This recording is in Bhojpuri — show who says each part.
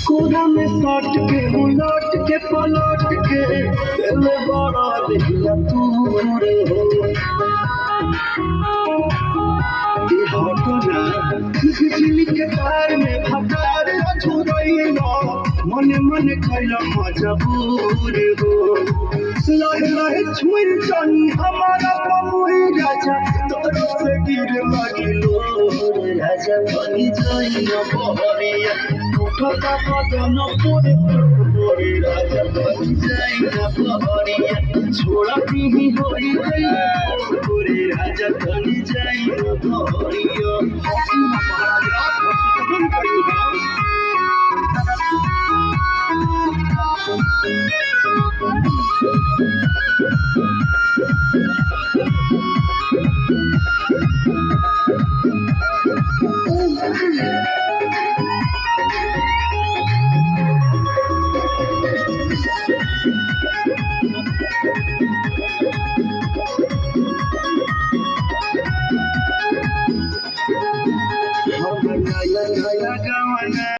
Speaker 1: कोना में सट के उलट के पलट के दिल बड़ा दिया तू रे हो हटना बिजली के तार में भकार छुरैला मन मन खैला मजबूर हो लहे लहे छुई जानी हमारा पमुई राजा तोर से गिर लगिलो राजा बनी जाई बहरिया उठता बदन पूरे पूरे राजा बनी जाई बहरिया छोड़ा ही होई गई पूरे राजा बनी जाई बहरिया